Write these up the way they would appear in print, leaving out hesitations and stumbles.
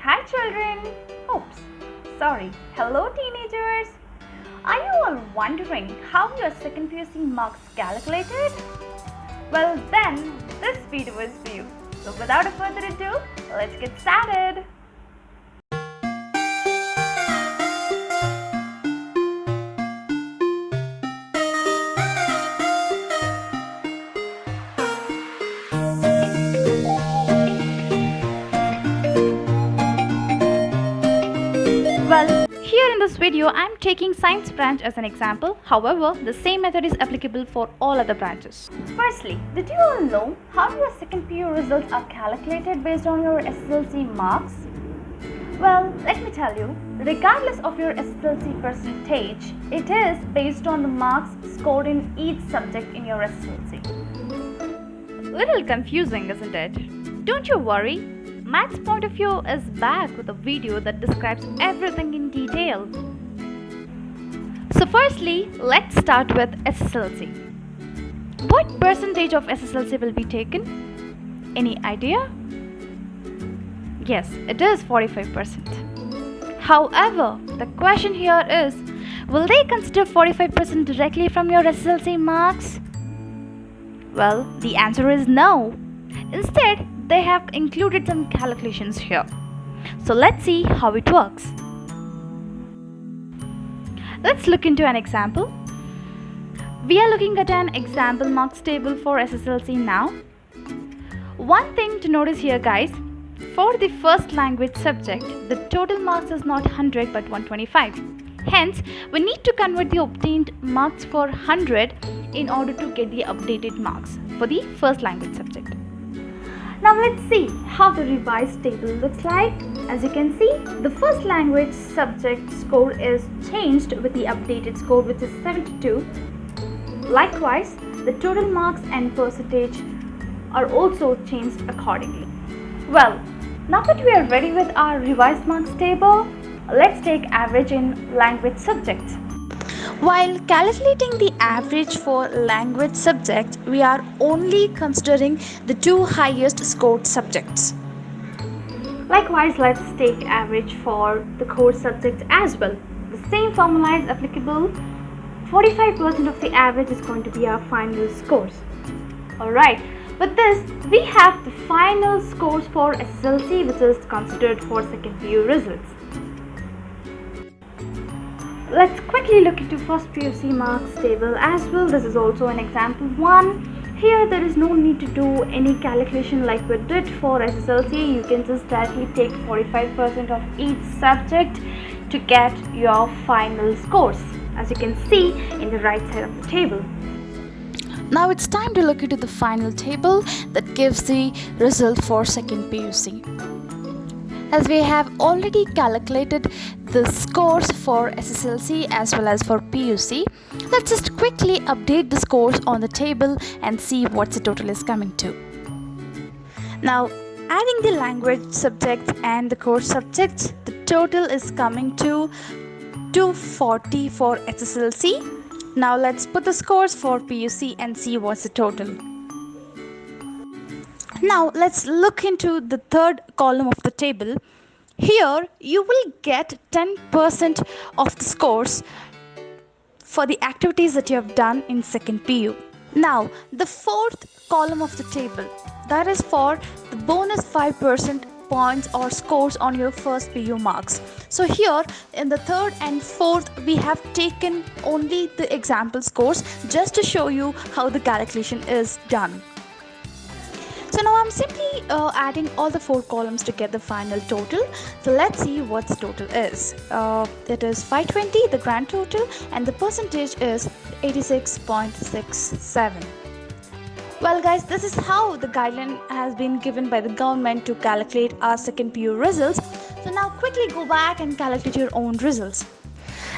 Hi children! Oops, sorry. Hello teenagers! Are you all wondering how your second PUC marks calculated? Well then, this video is for you. So without further ado, let's get started! Well, here in this video, I am taking science branch as an example. However, the same method is applicable for all other branches. Firstly, did you all know how your second PU results are calculated based on your SSLC marks? Well, let me tell you, regardless of your SSLC percentage, it is based on the marks scored in each subject in your SSLC. Little confusing, isn't it? Don't you worry. Math's point of view is back with a video that describes everything in detail. So firstly, let's start with SSLC. What percentage of SSLC will be taken? Any idea? Yes, it is 45%. However, the question here is, will they consider 45% directly from your SSLC marks? Well, the answer is no. Instead, they have included some calculations here. So let's see how it works. Let's look into an example. We are looking at an example marks table for SSLC now. One thing to notice here, guys, for the first language subject, the total marks is not 100 but 125. Hence, we need to convert the obtained marks for 100 in order to get the updated marks for the first language subject. Now let's see how the revised table looks like. As you can see, the first language subject score is changed with the updated score, which is 72. Likewise, the total marks and percentage are also changed accordingly. Well, now that we are ready with our revised marks table, let's take average in language subjects. While calculating the average for language subject, we are only considering the two highest scored subjects. Likewise, let's take average for the core subjects as well. The same formula is applicable. 45% of the average is going to be our final scores. Alright, with this, we have the final scores for SSLC, which is considered for second PU results. Let's quickly look into first PUC marks table as well. This is also an example 1. Here there is no need to do any calculation like we did for SSLC. You can just directly take 45% of each subject to get your final scores, as you can see in the right side of the table. Now it's time to look into the final table that gives the result for second PUC. As we have already calculated the scores for SSLC as well as for PUC, let's just quickly update the scores on the table and see what the total is coming to. Now, adding the language subjects and the core subjects, the total is coming to 240 for SSLC. Now let's put the scores for PUC and see what's the total. Now let's look into the third column of the table. Here you will get 10% of the scores for the activities that you have done in second PU. Now the fourth column of the table, that is for the bonus 5% points or scores on your first PU marks. So here in the third and fourth, we have taken only the example scores just to show you how the calculation is done. So now I'm simply adding all the four columns to get the final total. So let's see what the total is. It is 520, the grand total, and the percentage is 86.67. Well guys, this is how the guideline has been given by the government to calculate our second PU results. So now quickly go back and calculate your own results.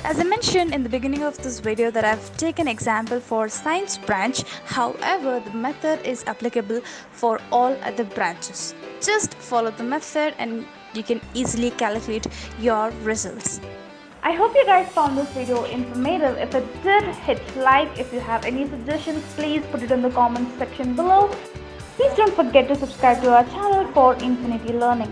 As I mentioned in the beginning of this video that I've taken example for science branch, however the method is applicable for all other branches. Just follow the method and you can easily calculate your results. I hope you guys found this video informative. If it did, hit like. If you have any suggestions, please put it in the comment section below. Please don't forget to subscribe to our channel for Infinity Learning.